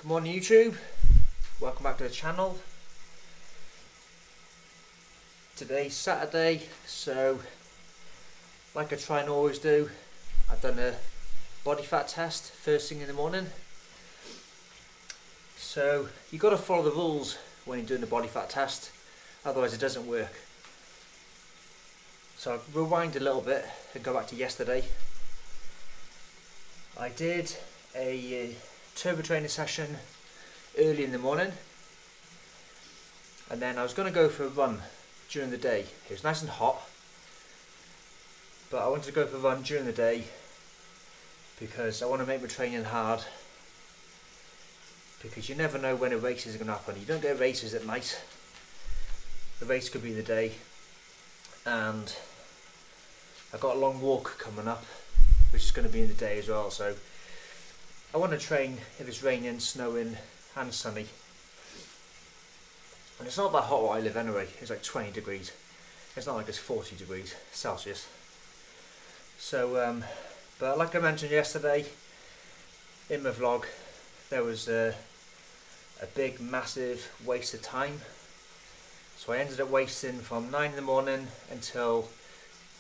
Good morning YouTube, welcome back to the channel. Today's Saturday, so like I try and always do, I've done a body fat test first thing in the morning. So you've got to follow the rules when you're doing the body fat test, otherwise it doesn't work. So I'll rewind a little bit and go back to yesterday. I did a turbo training session early in the morning, and then I was going to go for a run during the day. It was nice and hot, but I wanted to go for a run during the day because I want to make my training hard, because you never know when a race is going to happen. You don't get races at night. The race could be in the day, and I've got a long walk coming up which is going to be in the day as well, so I want to train if it's raining, snowing and sunny. And it's not that hot where I live anyway, it's like 20 degrees. It's not like it's 40 degrees Celsius. So, but like I mentioned yesterday in my vlog, there was a big massive waste of time. So I ended up wasting from 9 in the morning until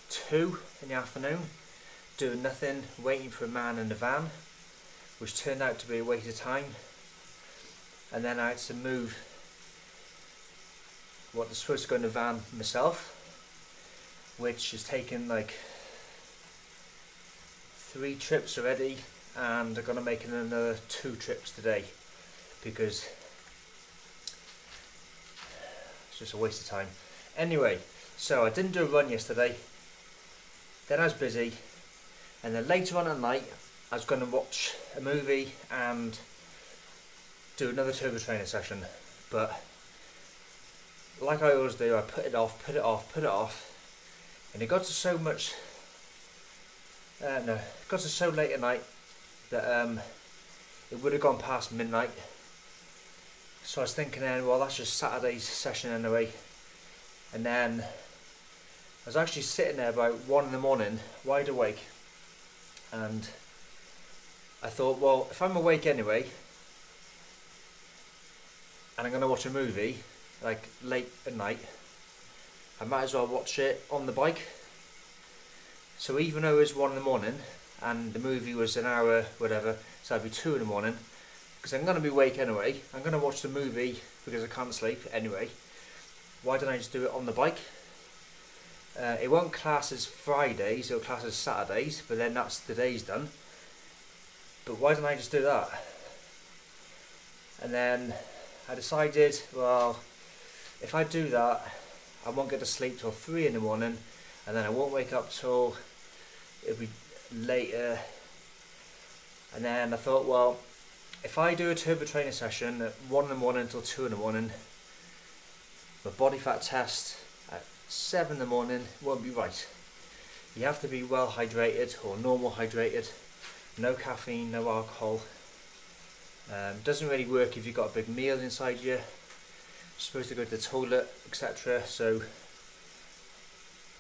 2 in the afternoon, doing nothing, waiting for a man in the van, which turned out to be a waste of time. And then I had to move what was supposed to go in the van myself, which has taken like 3 trips already, and I'm going to make another 2 trips today because it's just a waste of time. Anyway, so I didn't do a run yesterday, then I was busy, and then later on at night I was going to watch a movie and do another turbo training session, but like I always do, I put it off, and it got to so late at night that it would have gone past midnight. So I was thinking then, well, that's just Saturday's session anyway. And then I was actually sitting there about 1 in the morning, wide awake, and I thought, well, if I'm awake anyway and I'm going to watch a movie like late at night, I might as well watch it on the bike. So even though it was 1 in the morning and the movie was an hour whatever, so it'd be 2 in the morning, because I'm going to be awake anyway, I'm going to watch the movie because I can't sleep anyway, why don't I just do it on the bike? It won't class as Fridays, it'll class as Saturdays, but then that's the day's done. But why don't I just do that? And then I decided, well, if I do that, I won't get to sleep till 3 in the morning, and then I won't wake up till it'll be later. And then I thought, well, if I do a turbo training session at 1 in the morning until 2 in the morning, my body fat test at 7 in the morning won't be right. You have to be well hydrated or normal hydrated, no caffeine, no alcohol. Doesn't really work if you've got a big meal inside you. You're supposed to go to the toilet, etc. So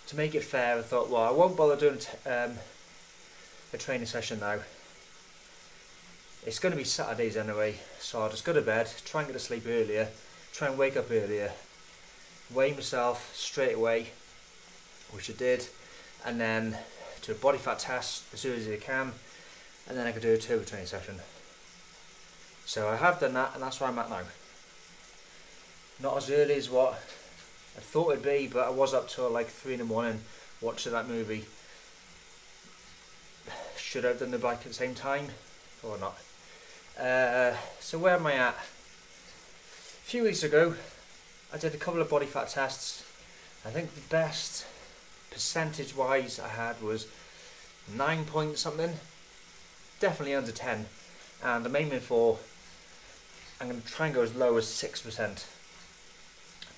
to make it fair, I thought, well, I won't bother doing a training session now. It's going to be Saturdays anyway, so I'll just go to bed, try and get to sleep earlier, try and wake up earlier, weigh myself straight away, which I did, and then do a body fat test as soon as I can, and then I could do a turbo training session. So I have done that, and that's where I'm at now. Not as early as what I thought it'd be, but I was up till like 3 in the morning watching that movie. Should I have done the bike at the same time or not? So where am I at? A few weeks ago I did a couple of body fat tests. I think the best percentage wise I had was 9 point something, definitely under 10, and I'm aiming for, I'm going to try and go as low as 6%.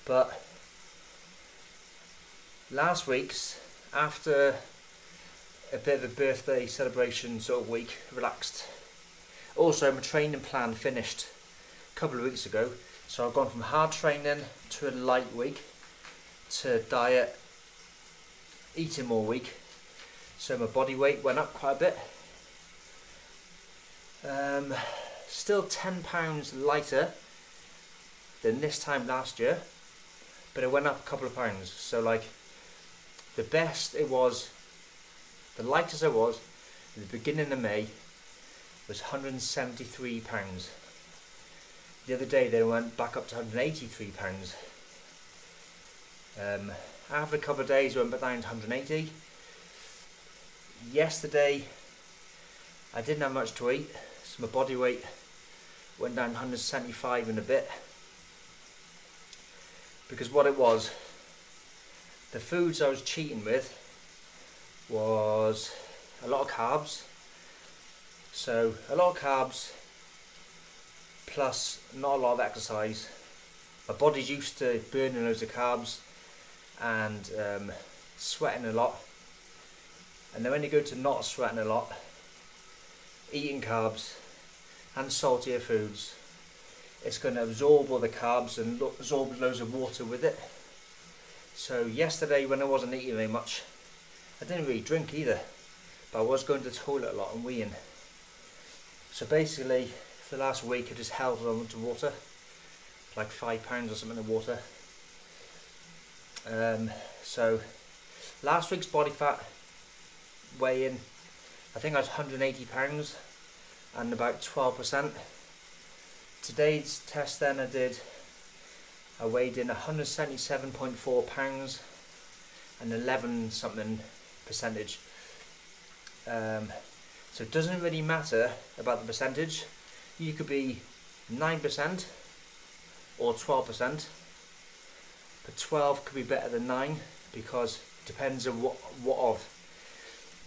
But last week's, after a bit of a birthday celebration sort of week, relaxed. Also my training plan finished a couple of weeks ago, so I've gone from hard training to a light week to diet, eating more week, so my body weight went up quite a bit. still £10 lighter than this time last year, but it went up a couple of pounds. So like the best it was, the lightest it was at the beginning of May was £173. The other day they went back up to £183. After a couple of days we went back down to 180. Yesterday I didn't have much to eat, so my body weight went down 175 and a bit. Because what it was, the foods I was cheating with was a lot of carbs. So a lot of carbs plus not a lot of exercise. My body's used to burning loads of carbs and sweating a lot. And then when you go to not sweating a lot, eating carbs and saltier foods, it's going to absorb all the carbs and absorb loads of water with it. So yesterday when I wasn't eating very much, I didn't really drink either, but I was going to the toilet a lot and weeing. So basically for the last week I just held on to water, like £5 or something of water. So last week's body fat weigh-in, I think I was £180 and about 12%. Today's test then I weighed in 177.4 pounds and 11 something percentage. So it doesn't really matter about the percentage. You could be 9% or 12%, but 12 could be better than 9 because it depends on what of.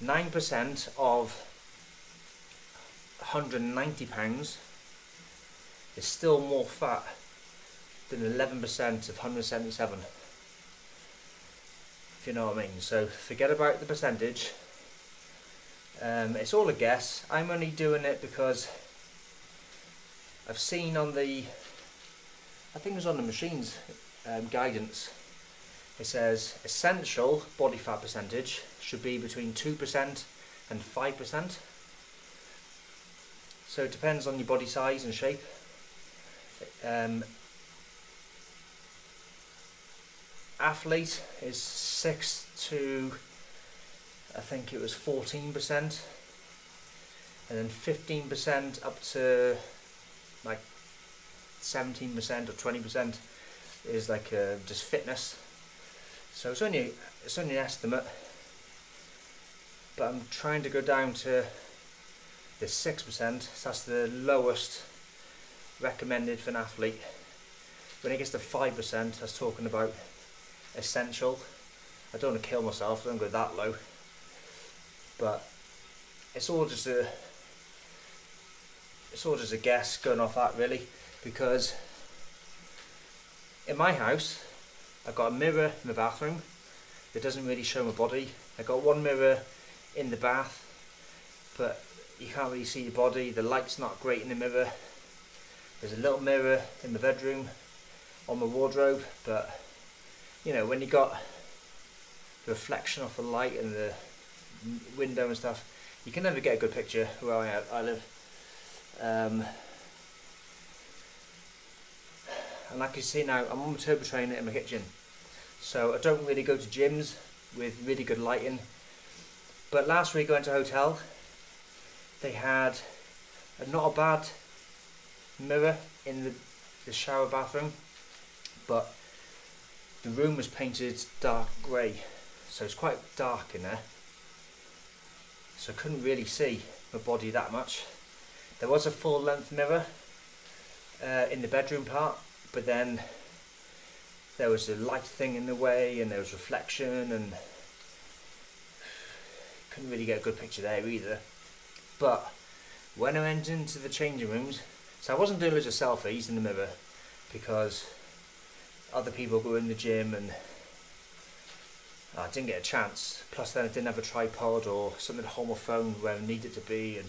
9% of £190 is still more fat than 11% of 177, if you know what I mean. So forget about the percentage. It's all a guess. I'm only doing it because I've seen on the, I think it was on the machine's guidance, it says essential body fat percentage should be between 2% and 5%. So it depends on your body size and shape. Athlete is 6 to, I think it was 14%, and then 15% up to like 17% or 20% is like just fitness. So it's only an estimate, but I'm trying to go down to the 6%. So that's the lowest recommended for an athlete. When it gets to 5%, that's talking about essential. I don't want to kill myself, I don't go that low, but it's all just a guess going off that really, because in my house I've got a mirror in the bathroom that doesn't really show my body. I've got one mirror in the bath, but you can't really see your body. The light's not great in the mirror. There's a little mirror in the bedroom on my wardrobe, but you know, when you got the reflection of the light and the window and stuff, you can never get a good picture where I live. And like you see now, I'm on my turbo trainer in my kitchen, so I don't really go to gyms with really good lighting. But last week I went to a hotel. They had not a bad mirror in the shower bathroom, but the room was painted dark grey, so it's quite dark in there, so I couldn't really see my body that much. There was a full length mirror in the bedroom part, but then there was a light thing in the way and there was reflection, and couldn't really get a good picture there either. But when I went into the changing rooms, so I wasn't doing loads of selfies in the mirror because other people go in the gym and I didn't get a chance. Plus then I didn't have a tripod or something to hold my phone where I needed to be.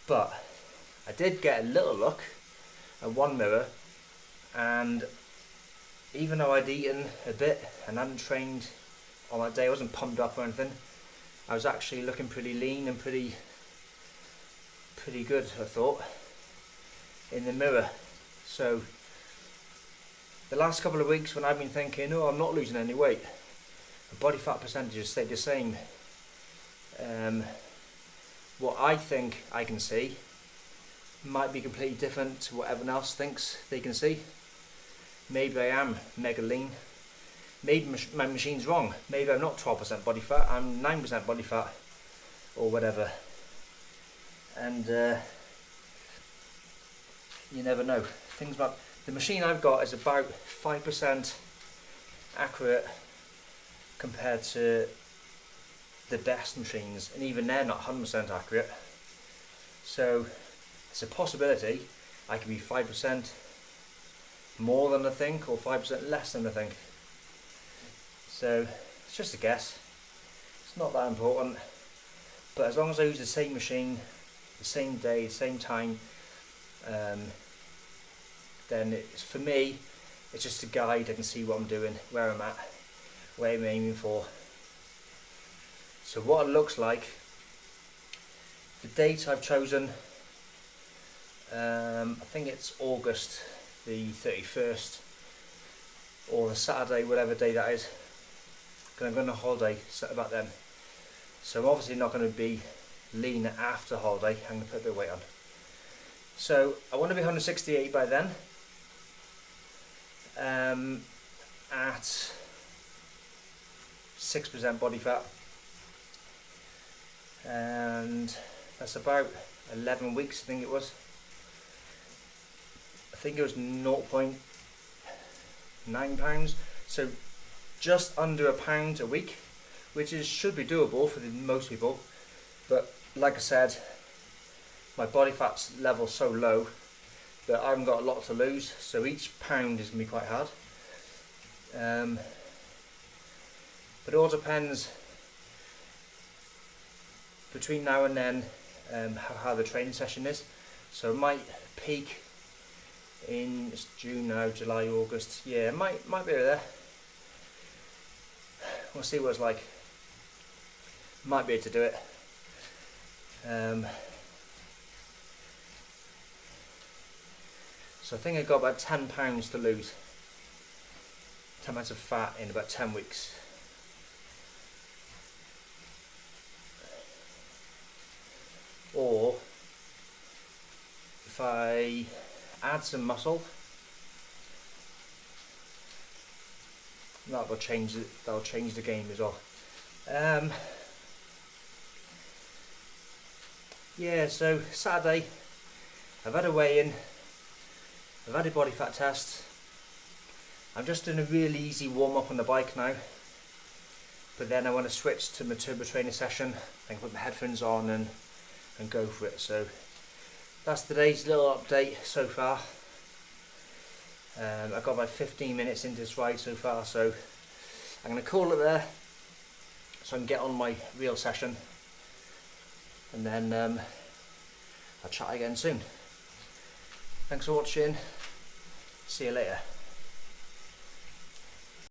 But I did get a little look at one mirror, and even though I'd eaten a bit and hadn't trained on that day, I wasn't pumped up or anything, I was actually looking pretty lean and pretty good, I thought. in the mirror. So the last couple of weeks when I've been thinking, oh, I'm not losing any weight, the body fat percentages stayed the same. What I think I can see might be completely different to what everyone else thinks they can see. Maybe I am mega lean. Maybe my machine's wrong. Maybe I'm not 12% body fat, I'm 9% body fat, or whatever. And you never know. Things about the machine I've got is about 5% accurate compared to the best machines, and even they're not 100% accurate. So it's a possibility I could be 5% more than I think, or 5% less than I think. So it's just a guess. It's not that important. But as long as I use the same machine, the same day, same time, then for me, it's just a guide. I can see what I'm doing, where I'm at, where I'm aiming for. So what it looks like, the date I've chosen, I think it's August the 31st, or the Saturday, whatever day that is. I'm going on holiday about then. So I'm obviously not going to be lean after holiday. I'm going to put a bit of weight on. So I want to be 168 by then. At 6% body fat. And that's about 11 weeks, I think it was. I think it was 0.9 pounds. So just under a pound a week, which should be doable for most people. But like I said, my body fat level so low that I haven't got a lot to lose, so each pound is going to be quite hard. But it all depends between now and then how the training session is. So it might peak in it's June now, July, August. Yeah, it might be there. We'll see what it's like. Might be able to do it. So I think I've got about 10 pounds to lose. 10 pounds of fat in about 10 weeks. Or if I add some muscle, that'll change the game as well. Yeah, so Saturday I've had a weigh-in, I've had a body fat test. I'm just doing a really easy warm-up on the bike now, but then I want to switch to my turbo training session. I can put my headphones on and go for it. So that's today's little update so far. I've got about 15 minutes into this ride so far, so I'm going to call it there so I can get on my real session, and then I'll chat again soon. Thanks for watching, see you later.